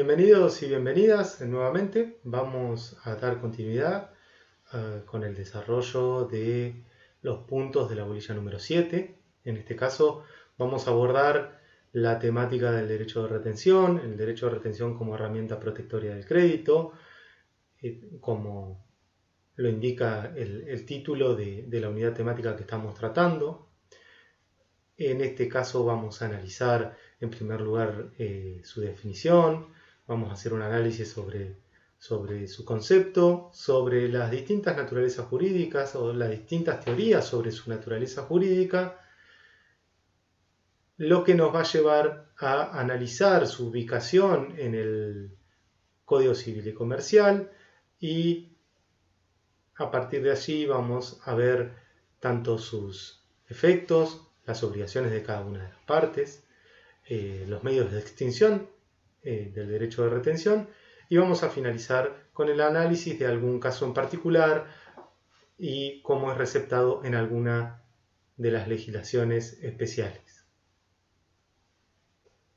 Bienvenidos y bienvenidas nuevamente. Vamos a dar continuidad con el desarrollo de los puntos de la bolilla número 7. En este caso vamos a abordar la temática del derecho de retención, el derecho de retención como herramienta protectoria del crédito, como lo indica el título de la unidad temática que estamos tratando. En este caso vamos a analizar en primer lugar su definición, vamos a hacer un análisis sobre su concepto, sobre las distintas naturalezas jurídicas o las distintas teorías sobre su naturaleza jurídica, lo que nos va a llevar a analizar su ubicación en el Código Civil y Comercial, y a partir de allí vamos a ver tanto sus efectos, las obligaciones de cada una de las partes, los medios de extinción del derecho de retención, y vamos a finalizar con el análisis de algún caso en particular y cómo es receptado en alguna de las legislaciones especiales.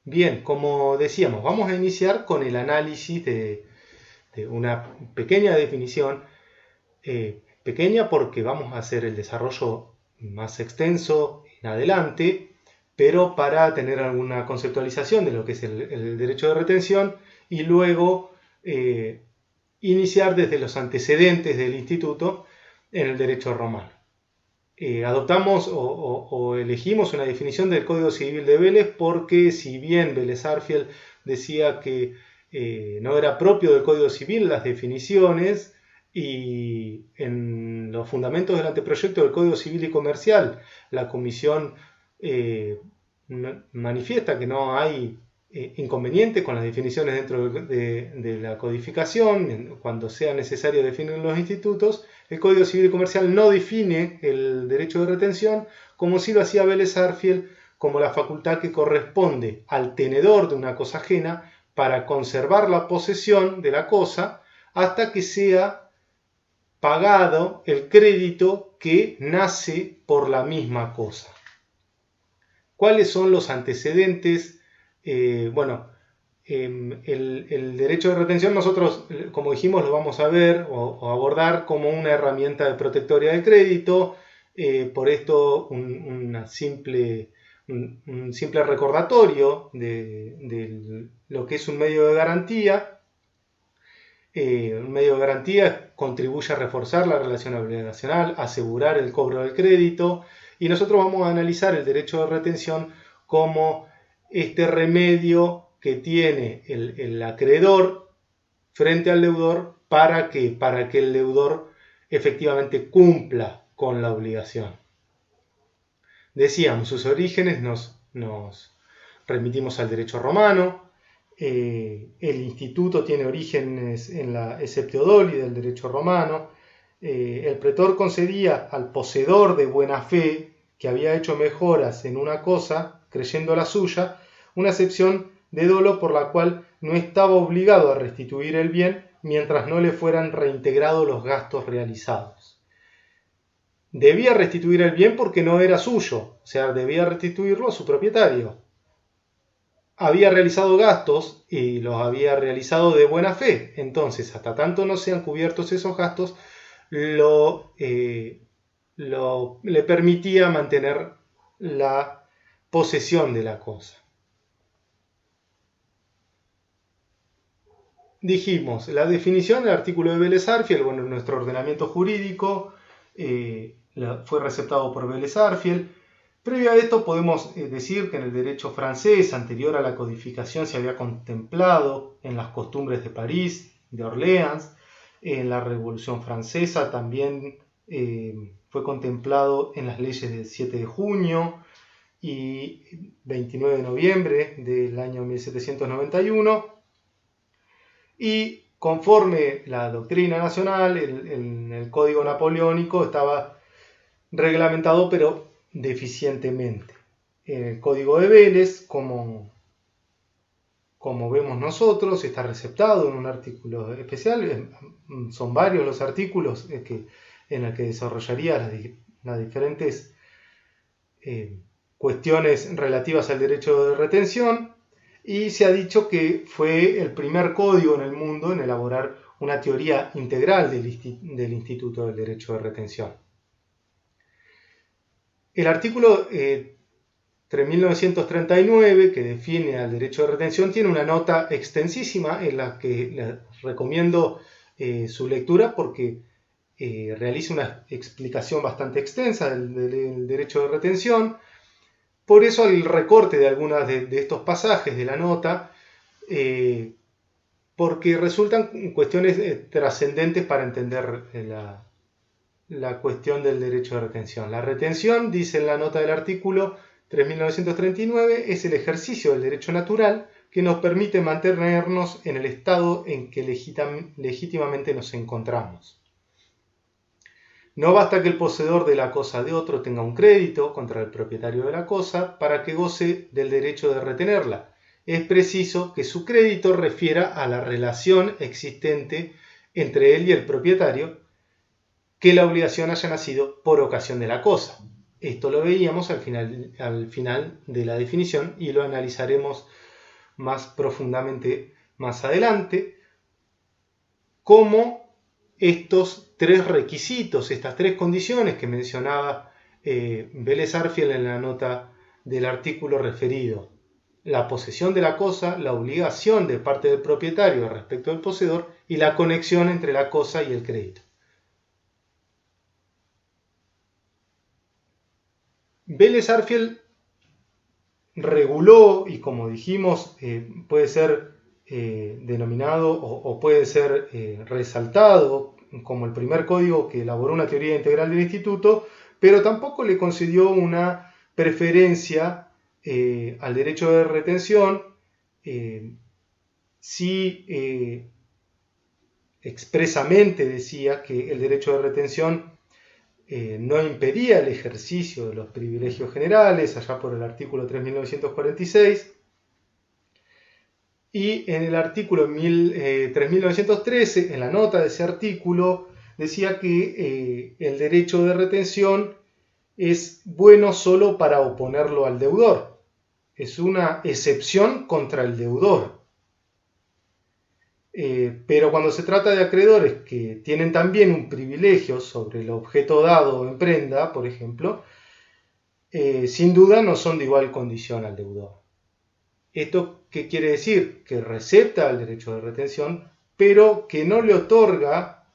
Bien, como decíamos, vamos a iniciar con el análisis de una pequeña definición, pequeña porque vamos a hacer el desarrollo más extenso en adelante, pero para tener alguna conceptualización de lo que es el derecho de retención y luego iniciar desde los antecedentes del instituto en el derecho romano. Adoptamos o elegimos una definición del Código Civil de Vélez porque si bien Vélez-Sarsfield decía que no era propio del Código Civil las definiciones, y en los fundamentos del anteproyecto del Código Civil y Comercial la Comisión manifiesta que no hay inconveniente con las definiciones dentro de la codificación cuando sea necesario definir los institutos. El Código Civil y Comercial no define el derecho de retención como si lo hacía Vélez-Sarsfield como la facultad que corresponde al tenedor de una cosa ajena para conservar la posesión de la cosa hasta que sea pagado el crédito que nace por la misma cosa. ¿Cuáles son los antecedentes? El derecho de retención nosotros, como dijimos, lo vamos a ver o abordar como una herramienta de protectoria del crédito. Por esto un simple recordatorio de lo que es un medio de garantía. Un medio de garantía contribuye a reforzar la relación obligacional, asegurar el cobro del crédito, y nosotros vamos a analizar el derecho de retención como este remedio que tiene el acreedor frente al deudor para que el deudor efectivamente cumpla con la obligación. Decíamos, sus orígenes nos remitimos al derecho romano. El instituto tiene orígenes en la excepteodoli del derecho romano. El pretor concedía al poseedor de buena fe que había hecho mejoras en una cosa, creyendo la suya, una excepción de dolo por la cual no estaba obligado a restituir el bien mientras no le fueran reintegrados los gastos realizados. Debía restituir el bien porque no era suyo, o sea, debía restituirlo a su propietario. Había realizado gastos y los había realizado de buena fe, entonces hasta tanto no sean cubiertos esos gastos, le permitía mantener la posesión de la cosa. Dijimos, la definición del artículo de Vélez-Sarsfield, nuestro ordenamiento jurídico fue receptado por Vélez-Sarsfield. Previo a esto podemos decir que en el derecho francés, anterior a la codificación, se había contemplado en las costumbres de París, de Orleans. En la Revolución Francesa también fue contemplado en las leyes del 7 de junio y 29 de noviembre del año 1791. Y conforme la doctrina nacional, en el Código Napoleónico estaba reglamentado, pero deficientemente. En el Código de Vélez, como vemos nosotros, está receptado en un artículo especial. Son varios los artículos en los que desarrollaría las diferentes cuestiones relativas al derecho de retención, y se ha dicho que fue el primer código en el mundo en elaborar una teoría integral del Instituto del Derecho de Retención. El artículo 3939, que define al derecho de retención, tiene una nota extensísima en la que les recomiendo su lectura porque realiza una explicación bastante extensa del derecho de retención. Por eso el recorte de algunos de estos pasajes de la nota, porque resultan cuestiones trascendentes para entender la cuestión del derecho de retención. La retención, dice en la nota del artículo 3939, es el ejercicio del derecho natural que nos permite mantenernos en el estado en que legítimamente nos encontramos. No basta que el poseedor de la cosa de otro tenga un crédito contra el propietario de la cosa para que goce del derecho de retenerla. Es preciso que su crédito refiera a la relación existente entre él y el propietario, que la obligación haya nacido por ocasión de la cosa. Esto lo veíamos al final de la definición y lo analizaremos más profundamente más adelante, cómo estos tres requisitos, estas tres condiciones que mencionaba Vélez-Arfiel en la nota del artículo referido, la posesión de la cosa, la obligación de parte del propietario respecto del poseedor y la conexión entre la cosa y el crédito. Vélez-Arfiel reguló, y como dijimos, puede ser denominado o puede ser resaltado como el primer código que elaboró una teoría integral del instituto, pero tampoco le concedió una preferencia al derecho de retención si expresamente decía que el derecho de retención no impedía el ejercicio de los privilegios generales, allá por el artículo 3946, y en el artículo 3913, en la nota de ese artículo, decía que el derecho de retención es bueno solo para oponerlo al deudor, es una excepción contra el deudor. Pero cuando se trata de acreedores que tienen también un privilegio sobre el objeto dado en prenda, por ejemplo, sin duda no son de igual condición al deudor. ¿Esto qué quiere decir? Que recepta el derecho de retención, pero que no le otorga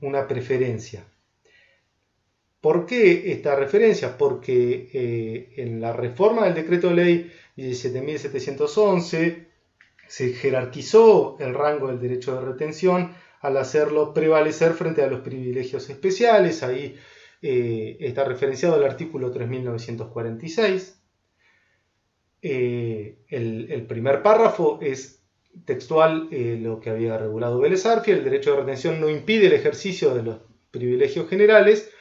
una preferencia. ¿Por qué esta referencia? Porque en la reforma del decreto de ley 17.711 se jerarquizó el rango del derecho de retención al hacerlo prevalecer frente a los privilegios especiales. Ahí está referenciado el artículo 3946. El primer párrafo es textual lo que había regulado Vélez-Arfiel. El derecho de retención no impide el ejercicio de los privilegios generales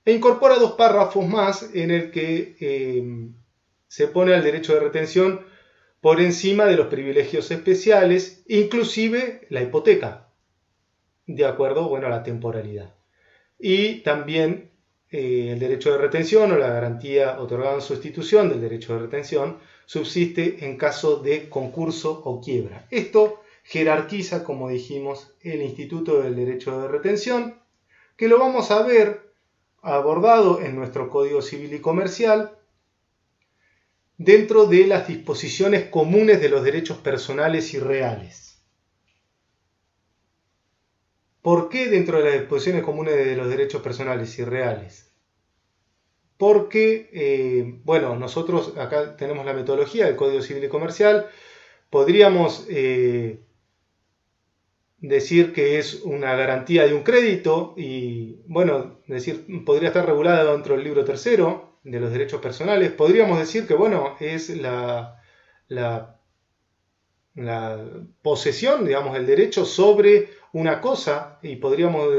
e incorpora dos párrafos más en el que se pone al derecho de retención por encima de los privilegios especiales, inclusive la hipoteca, de acuerdo, a la temporalidad. Y también el derecho de retención o la garantía otorgada en sustitución del derecho de retención subsiste en caso de concurso o quiebra. Esto jerarquiza, como dijimos, el Instituto del Derecho de Retención, que lo vamos a ver abordado en nuestro Código Civil y Comercial, dentro de las disposiciones comunes de los derechos personales y reales. ¿Por qué dentro de las disposiciones comunes de los derechos personales y reales? Porque, nosotros acá tenemos la metodología del Código Civil y Comercial, podríamos decir que es una garantía de un crédito y, podría estar regulada dentro del libro tercero de los derechos personales. Podríamos decir que, es la posesión, el derecho sobre una cosa, y podríamos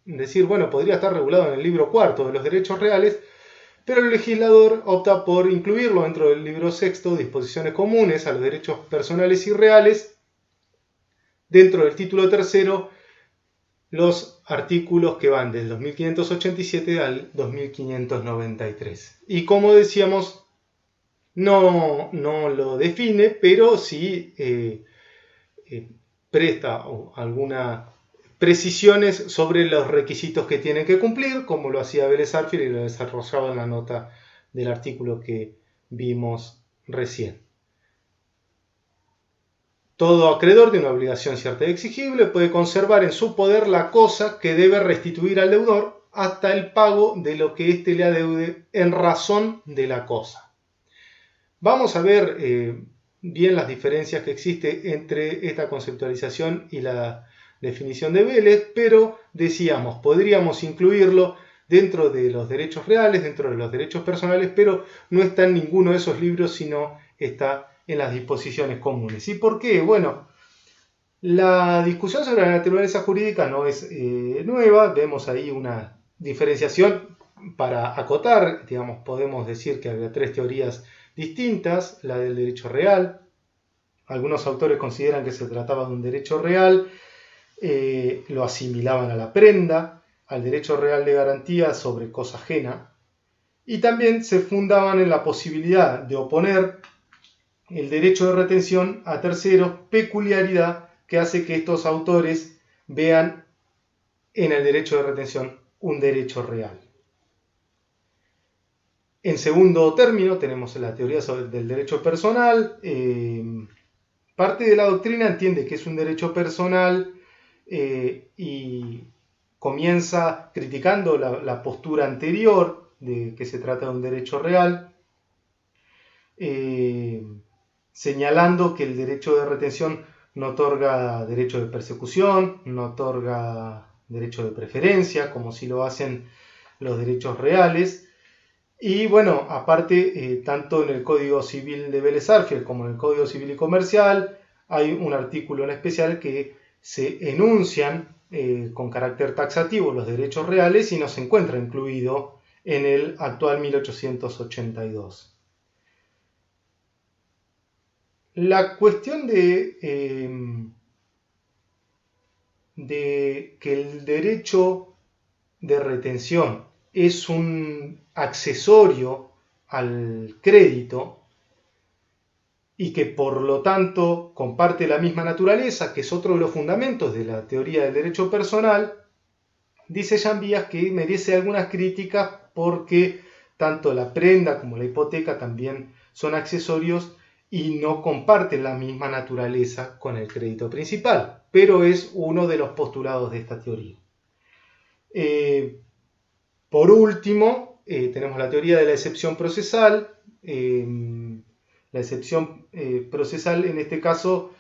decir, podría estar regulado en el libro cuarto de los derechos reales, pero el legislador opta por incluirlo dentro del libro sexto, disposiciones comunes a los derechos personales y reales, dentro del título tercero, los artículos que van del 2587 al 2593. Y como decíamos, no lo define, pero sí presta algunas precisiones sobre los requisitos que tienen que cumplir, como lo hacía Vélez Sarsfield y lo desarrollaba en la nota del artículo que vimos recién. Todo acreedor de una obligación cierta y exigible puede conservar en su poder la cosa que debe restituir al deudor hasta el pago de lo que éste le adeude en razón de la cosa. Vamos a ver bien las diferencias que existen entre esta conceptualización y la definición de Vélez, pero decíamos, podríamos incluirlo dentro de los derechos reales, dentro de los derechos personales, pero no está en ninguno de esos libros, sino está en las disposiciones comunes. ¿Y por qué? Bueno, la discusión sobre la naturaleza jurídica no es nueva, vemos ahí una diferenciación para acotar, digamos, podemos decir que había tres teorías distintas, la del derecho real. Algunos autores consideran que se trataba de un derecho real, lo asimilaban a la prenda, al derecho real de garantía sobre cosa ajena, y también se fundaban en la posibilidad de oponer el derecho de retención a terceros, peculiaridad que hace que estos autores vean en el derecho de retención un derecho real. En segundo término tenemos la teoría del derecho personal. Parte de la doctrina entiende que es un derecho personal y comienza criticando la postura anterior de que se trata de un derecho real, señalando que el derecho de retención no otorga derecho de persecución, no otorga derecho de preferencia, como si lo hacen los derechos reales. Y bueno, aparte, tanto en el Código Civil de Vélez Sarsfield como en el Código Civil y Comercial hay un artículo en especial que se enuncian con carácter taxativo los derechos reales y no se encuentra incluido en el actual 1882. La cuestión de que el derecho de retención es un accesorio al crédito y que por lo tanto comparte la misma naturaleza, que es otro de los fundamentos de la teoría del derecho personal, dice Jean Vías que merece algunas críticas porque tanto la prenda como la hipoteca también son accesorios y no comparten la misma naturaleza con el crédito principal, pero es uno de los postulados de esta teoría. Por último, tenemos la teoría de la excepción procesal. La excepción procesal en este caso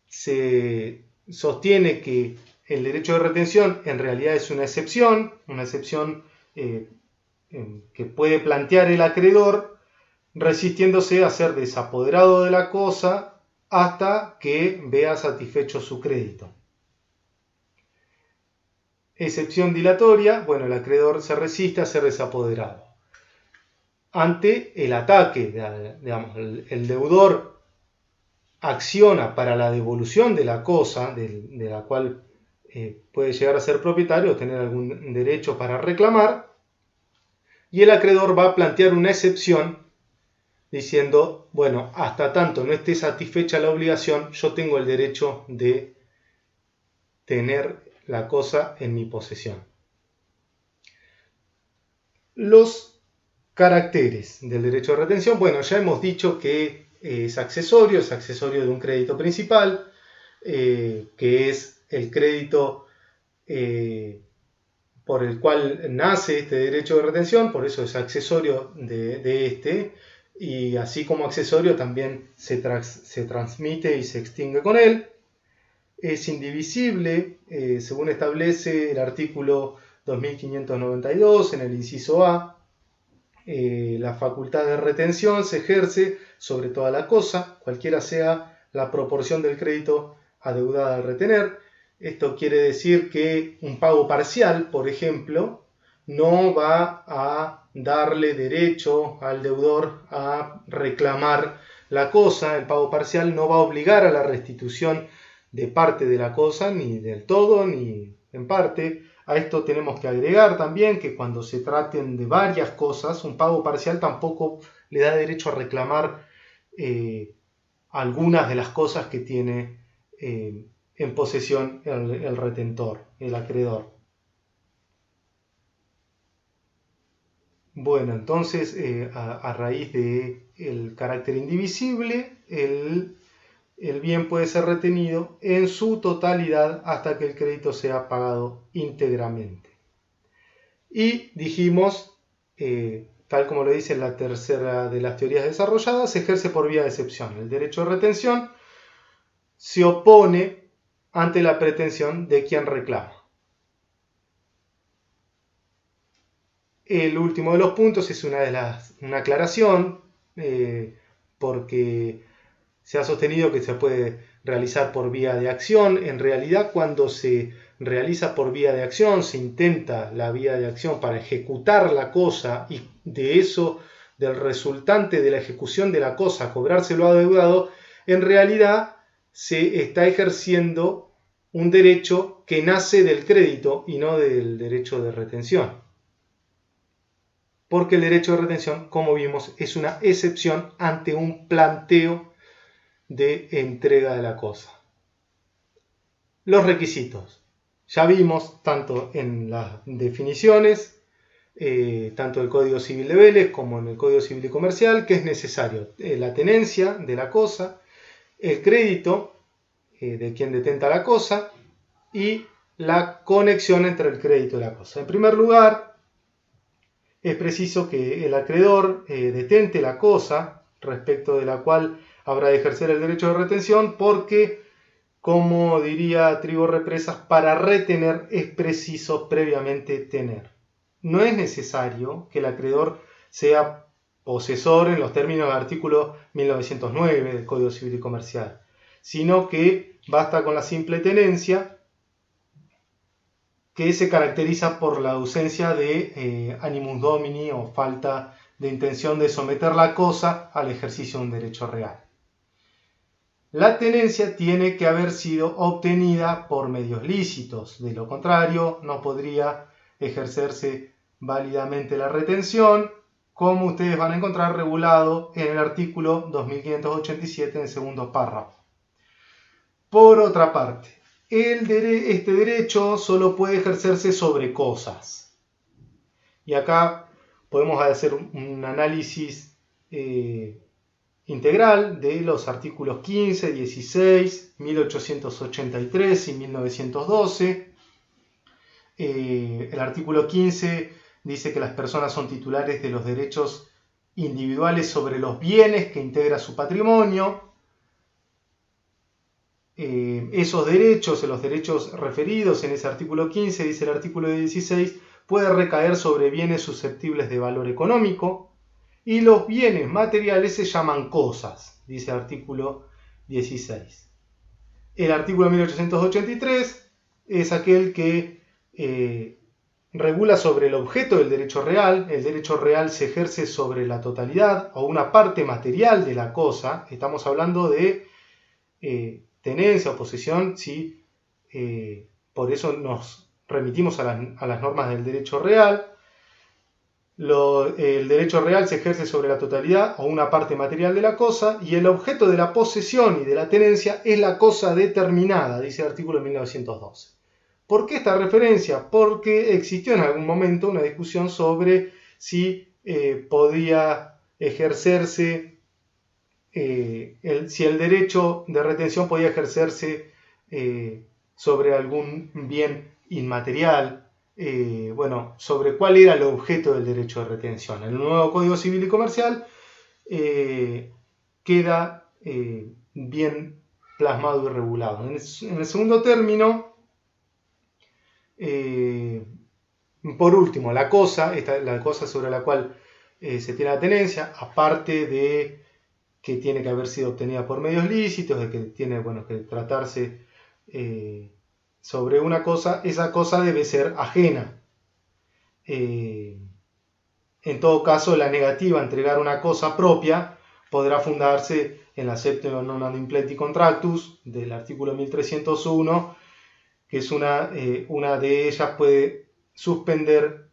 se sostiene que el derecho de retención en realidad es una excepción que puede plantear el acreedor resistiéndose a ser desapoderado de la cosa hasta que vea satisfecho su crédito. Excepción dilatoria, bueno, el acreedor se resiste a ser desapoderado. Ante el ataque, digamos, el deudor acciona para la devolución de la cosa, de la cual puede llegar a ser propietario o tener algún derecho para reclamar, y el acreedor va a plantear una excepción diciendo, bueno, hasta tanto no esté satisfecha la obligación, yo tengo el derecho de tener la cosa en mi posesión. Los caracteres del derecho de retención, bueno, ya hemos dicho que es accesorio de un crédito principal, que es el crédito por el cual nace este derecho de retención, por eso es accesorio de este, y así como accesorio también se transmite y se extingue con él. Es indivisible, según establece el artículo 2592 en el inciso A. La facultad de retención se ejerce sobre toda la cosa, cualquiera sea la proporción del crédito adeudada al retener. Esto quiere decir que un pago parcial, por ejemplo, no va a darle derecho al deudor a reclamar la cosa. El pago parcial no va a obligar a la restitución de parte de la cosa, ni del todo, ni en parte. A esto tenemos que agregar también que cuando se traten de varias cosas, un pago parcial tampoco le da derecho a reclamar algunas de las cosas que tiene en posesión el retentor, el acreedor. Bueno, entonces a raíz del carácter indivisible, el bien puede ser retenido en su totalidad hasta que el crédito sea pagado íntegramente. Y dijimos, tal como lo dice la tercera de las teorías desarrolladas, se ejerce por vía de excepción. El derecho de retención se opone ante la pretensión de quien reclama. El último de los puntos es una aclaración, porque se ha sostenido que se puede realizar por vía de acción. En realidad, cuando se realiza por vía de acción, se intenta la vía de acción para ejecutar la cosa y de eso, del resultante de la ejecución de la cosa, cobrárselo adeudado, en realidad se está ejerciendo un derecho que nace del crédito y no del derecho de retención. Porque el derecho de retención, como vimos, es una excepción ante un planteo de entrega de la cosa. Los requisitos. Ya vimos tanto en las definiciones, tanto del Código Civil de Vélez como en el Código Civil y Comercial, que es necesario la tenencia de la cosa, el crédito de quien detenta la cosa y la conexión entre el crédito y la cosa. En primer lugar, es preciso que el acreedor detente la cosa respecto de la cual habrá de ejercer el derecho de retención, porque, como diría Trigo Represas, para retener es preciso previamente tener. No es necesario que el acreedor sea posesor en los términos del artículo 1909 del Código Civil y Comercial, sino que basta con la simple tenencia, que se caracteriza por la ausencia de animus domini o falta de intención de someter la cosa al ejercicio de un derecho real. La tenencia tiene que haber sido obtenida por medios lícitos, de lo contrario no podría ejercerse válidamente la retención, como ustedes van a encontrar regulado en el artículo 2587 en el segundo párrafo. Por otra parte, este derecho solo puede ejercerse sobre cosas. Y acá podemos hacer un análisis integral de los artículos 15, 16, 1883 y 1912. El artículo 15 dice que las personas son titulares de los derechos individuales sobre los bienes que integra su patrimonio. Esos derechos, los derechos referidos en ese artículo 15, dice el artículo 16, puede recaer sobre bienes susceptibles de valor económico, y los bienes materiales se llaman cosas, dice el artículo 16. El artículo 1883 es aquel que regula sobre el objeto del derecho real. El derecho real se ejerce sobre la totalidad o una parte material de la cosa. Estamos hablando de tenencia o posesión, ¿sí? Por eso nos remitimos a las normas del derecho real. El derecho real se ejerce sobre la totalidad o una parte material de la cosa, y el objeto de la posesión y de la tenencia es la cosa determinada, dice el artículo 1912. ¿Por qué esta referencia? Porque existió en algún momento una discusión sobre si podía ejercerse, si el derecho de retención podía ejercerse sobre algún bien inmaterial. Sobre cuál era el objeto del derecho de retención. En el nuevo Código Civil y Comercial queda bien plasmado y regulado. En el segundo término, por último, la cosa sobre la cual se tiene la tenencia, aparte de que tiene que haber sido obtenida por medios lícitos, de que tiene que tratarse sobre una cosa, esa cosa debe ser ajena. En todo caso, la negativa a entregar una cosa propia podrá fundarse en la Septem non ad impleti contractus del artículo 1301, que es una de ellas puede suspender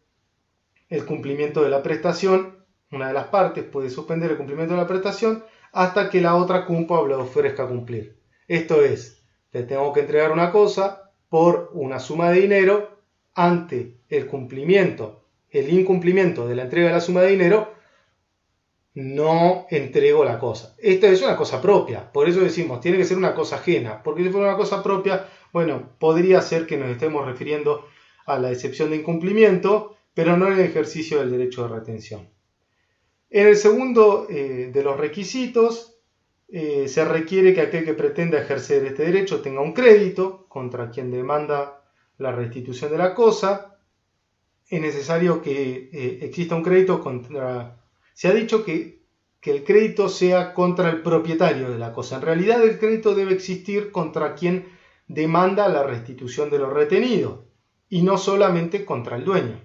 el cumplimiento de la prestación, una de las partes puede suspender el cumplimiento de la prestación hasta que la otra cumpla o la ofrezca cumplir. Esto es, te tengo que entregar una cosa por una suma de dinero, ante el incumplimiento de la entrega de la suma de dinero, no entrego la cosa. Esta es una cosa propia, por eso decimos, tiene que ser una cosa ajena, porque si fuera una cosa propia, bueno, podría ser que nos estemos refiriendo a la excepción de incumplimiento, pero no en el ejercicio del derecho de retención. En el segundo de los requisitos, se requiere que aquel que pretenda ejercer este derecho tenga un crédito contra quien demanda la restitución de la cosa. Es necesario que exista un crédito contra... Se ha dicho que el crédito sea contra el propietario de la cosa. En realidad el crédito debe existir contra quien demanda la restitución de lo retenido y no solamente contra el dueño.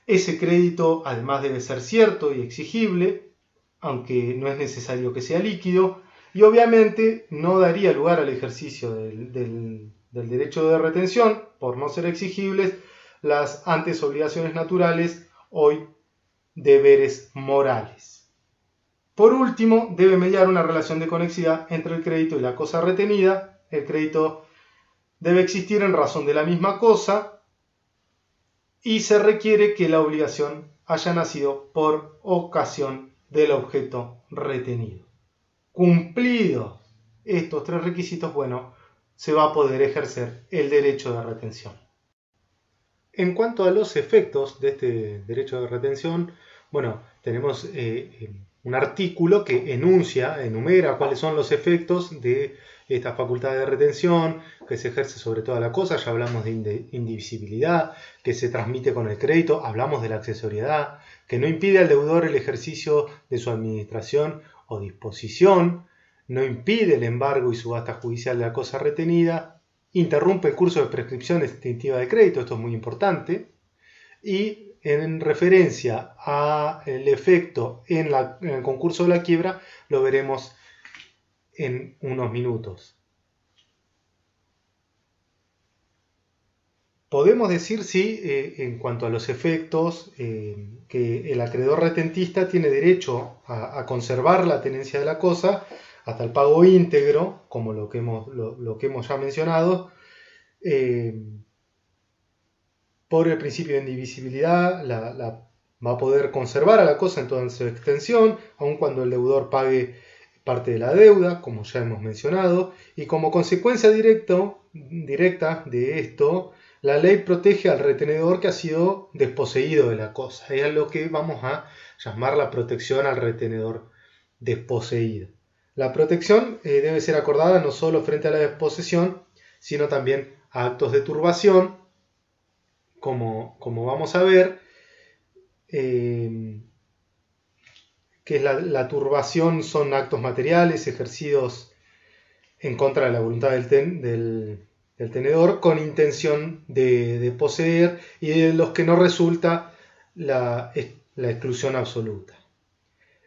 Ese crédito además debe ser cierto y exigible, aunque no es necesario que sea líquido, y obviamente no daría lugar al ejercicio del derecho de retención, por no ser exigibles, las antes obligaciones naturales, hoy deberes morales. Por último, debe mediar una relación de conexidad entre el crédito y la cosa retenida. El crédito debe existir en razón de la misma cosa, y se requiere que la obligación haya nacido por ocasión del objeto retenido. Cumplidos estos tres requisitos, bueno, se va a poder ejercer el derecho de retención. En cuanto a los efectos de este derecho de retención, bueno, tenemos un artículo que enumera cuáles son los efectos de esta facultad de retención que se ejerce sobre toda la cosa. Ya hablamos de indivisibilidad, que se transmite con el crédito, hablamos de la accesoriedad, que no impide al deudor el ejercicio de su administración o disposición, no impide el embargo y subasta judicial de la cosa retenida, interrumpe el curso de prescripción extintiva de crédito, esto es muy importante, y en referencia al efecto en el concurso de la quiebra lo veremos en unos minutos. Podemos decir, sí, en cuanto a los efectos, que el acreedor retentista tiene derecho a conservar la tenencia de la cosa hasta el pago íntegro, como lo que hemos ya mencionado, por el principio de indivisibilidad, va a poder conservar a la cosa en toda su extensión, aun cuando el deudor pague parte de la deuda, como ya hemos mencionado, y como consecuencia directa de esto, la ley protege al retenedor que ha sido desposeído de la cosa. Es lo que vamos a llamar la protección al retenedor desposeído. La protección debe ser acordada no solo frente a la desposesión, sino también a actos de turbación, como vamos a ver, que la turbación son actos materiales ejercidos en contra de la voluntad del tenedor con intención de poseer y de los que no resulta la exclusión absoluta.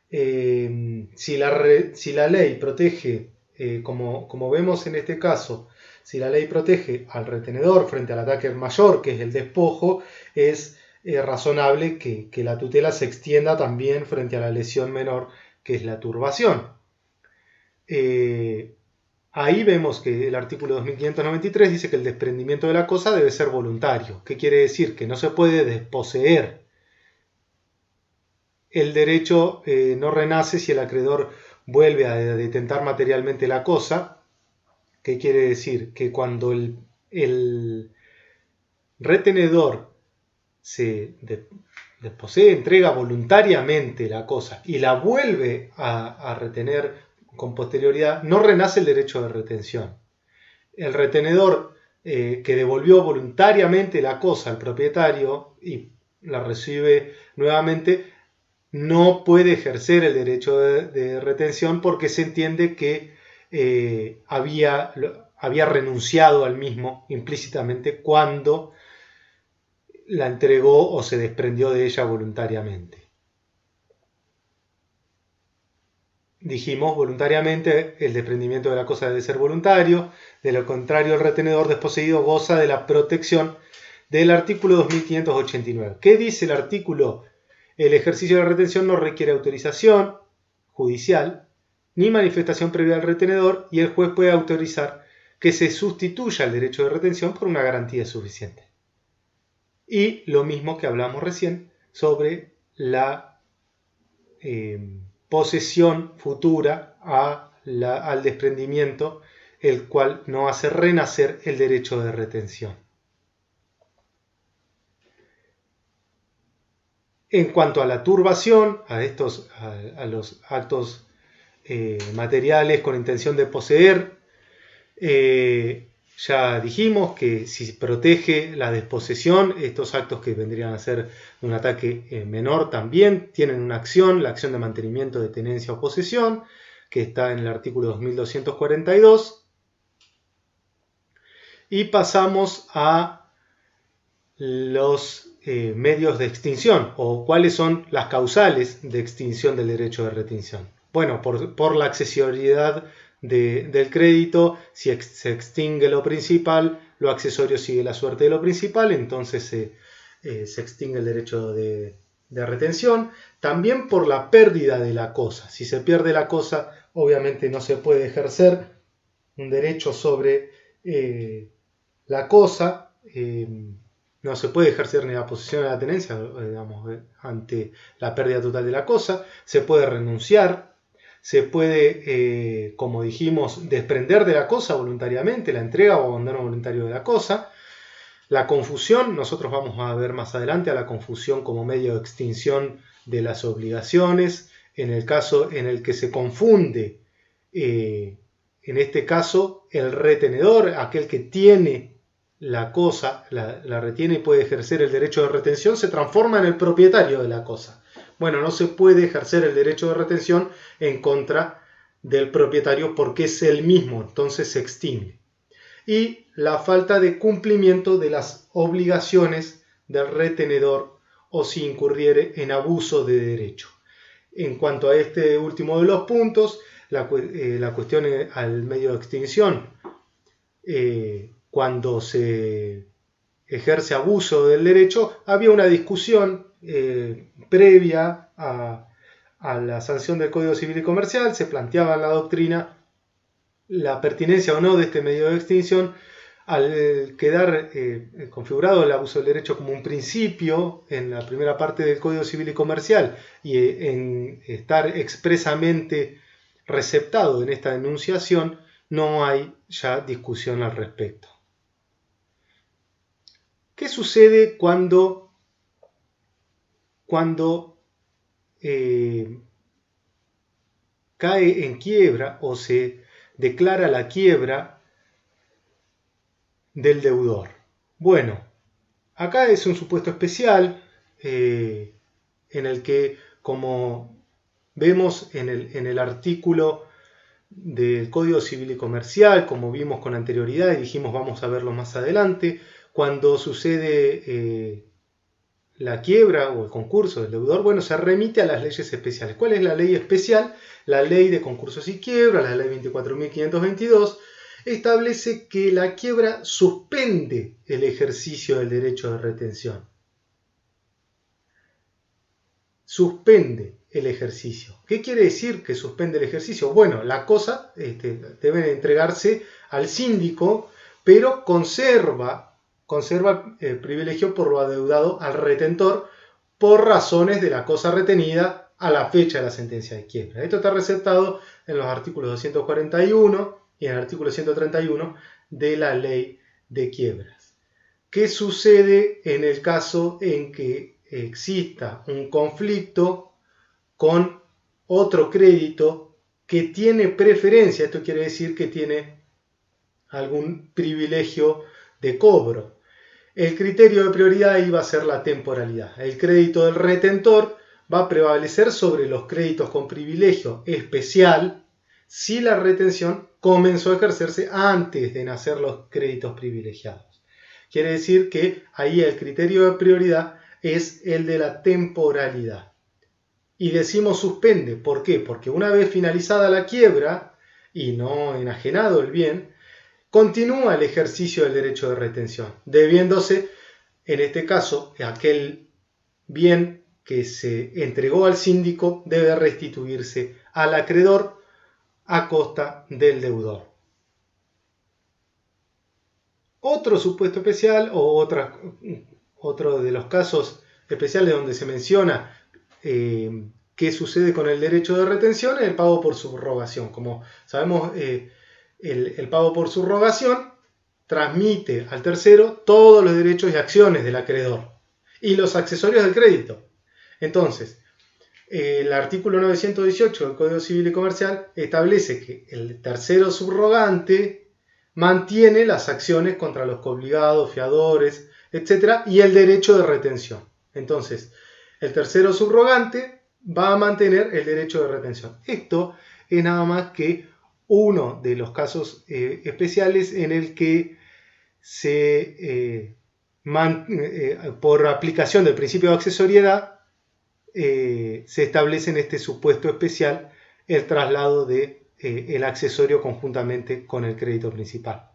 Si la ley protege, como vemos en este caso, si la ley protege al retenedor frente al ataque mayor, que es el despojo, es razonable que la tutela se extienda también frente a la lesión menor, que es la turbación. Ahí vemos que el artículo 2593 dice que el desprendimiento de la cosa debe ser voluntario. ¿Qué quiere decir? Que no se puede desposeer. El derecho no renace si el acreedor vuelve a detentar materialmente la cosa. ¿Qué quiere decir? Que cuando el retenedor se desposee, entrega voluntariamente la cosa y la vuelve a retener con posterioridad, no renace el derecho de retención. El retenedor que devolvió voluntariamente la cosa al propietario y la recibe nuevamente, no puede ejercer el derecho de retención porque se entiende que había renunciado al mismo implícitamente cuando la entregó o se desprendió de ella voluntariamente. dijimos voluntariamente, el desprendimiento de la cosa debe ser voluntario, de lo contrario el retenedor desposeído goza de la protección del artículo 2589. ¿Qué dice el artículo? El ejercicio de la retención no requiere autorización judicial ni manifestación previa del retenedor, y el juez puede autorizar que se sustituya el derecho de retención por una garantía suficiente. Y lo mismo que hablamos recién sobre la posesión futura al desprendimiento, el cual no hace renacer el derecho de retención. En cuanto a la turbación, a los actos materiales con intención de poseer, ya dijimos que si protege la desposesión, estos actos que vendrían a ser un ataque menor también tienen una acción, la acción de mantenimiento de tenencia o posesión, que está en el artículo 2242. Y pasamos a los medios de extinción, o cuáles son las causales de extinción del derecho de retención. Bueno, por la accesoriedad del crédito, si se extingue lo principal, lo accesorio sigue la suerte de lo principal, entonces se extingue el derecho de retención. También por la pérdida de la cosa. Si se pierde la cosa, obviamente no se puede ejercer un derecho sobre la cosa, no se puede ejercer ni la posesión ni la tenencia, digamos, ante la pérdida total de la cosa. Se puede renunciar, se puede, como dijimos, desprender de la cosa voluntariamente, la entrega o abandono voluntario de la cosa. La confusión, nosotros vamos a ver más adelante a la confusión como medio de extinción de las obligaciones, en el caso en el que se confunde, en este caso, el retenedor, aquel que tiene la cosa, la retiene y puede ejercer el derecho de retención, se transforma en el propietario de la cosa. Bueno, no se puede ejercer el derecho de retención en contra del propietario porque es él mismo, entonces se extingue. Y la falta de cumplimiento de las obligaciones del retenedor o si incurriere en abuso de derecho. En cuanto a este último de los puntos, la cuestión al medio de extinción, cuando se ejerce abuso del derecho, había una discusión previa a la sanción del Código Civil y Comercial, se planteaba en la doctrina la pertinencia o no de este medio de extinción, al quedar configurado el abuso del derecho como un principio en la primera parte del Código Civil y Comercial y en estar expresamente receptado en esta enunciación, no hay ya discusión al respecto. ¿Qué sucede cuando cae en quiebra o se declara la quiebra del deudor? Bueno, acá es un supuesto especial en el que, como vemos en el artículo del Código Civil y Comercial, como vimos con anterioridad y dijimos vamos a verlo más adelante, cuando sucede la quiebra o el concurso del deudor, bueno, se remite a las leyes especiales. ¿Cuál es la ley especial? La ley de concursos y quiebra, la ley 24.522, establece que la quiebra suspende el ejercicio del derecho de retención. Suspende el ejercicio. ¿Qué quiere decir que suspende el ejercicio? Bueno, la cosa debe entregarse al síndico, pero conserva el privilegio por lo adeudado al retentor por razones de la cosa retenida a la fecha de la sentencia de quiebra. Esto está receptado en los artículos 241 y en el artículo 131 de la ley de quiebras. ¿Qué sucede en el caso en que exista un conflicto con otro crédito que tiene preferencia? Esto quiere decir que tiene algún privilegio de cobro. El criterio de prioridad ahí va a ser la temporalidad. El crédito del retentor va a prevalecer sobre los créditos con privilegio especial si la retención comenzó a ejercerse antes de nacer los créditos privilegiados. Quiere decir que ahí el criterio de prioridad es el de la temporalidad. Y decimos suspende. ¿Por qué? Porque una vez finalizada la quiebra y no enajenado el bien, continúa el ejercicio del derecho de retención, debiéndose, en este caso, aquel bien que se entregó al síndico debe restituirse al acreedor a costa del deudor. Otro supuesto especial o otro de los casos especiales donde se menciona qué sucede con el derecho de retención es el pago por subrogación. Como sabemos, el pago por subrogación transmite al tercero todos los derechos y acciones del acreedor y los accesorios del crédito. Entonces, el artículo 918 del Código Civil y Comercial establece que el tercero subrogante mantiene las acciones contra los coobligados, fiadores, etc. y el derecho de retención. Entonces, el tercero subrogante va a mantener el derecho de retención. Esto es nada más que uno de los casos especiales en el que por aplicación del principio de accesoriedad se establece en este supuesto especial el traslado de el accesorio conjuntamente con el crédito principal.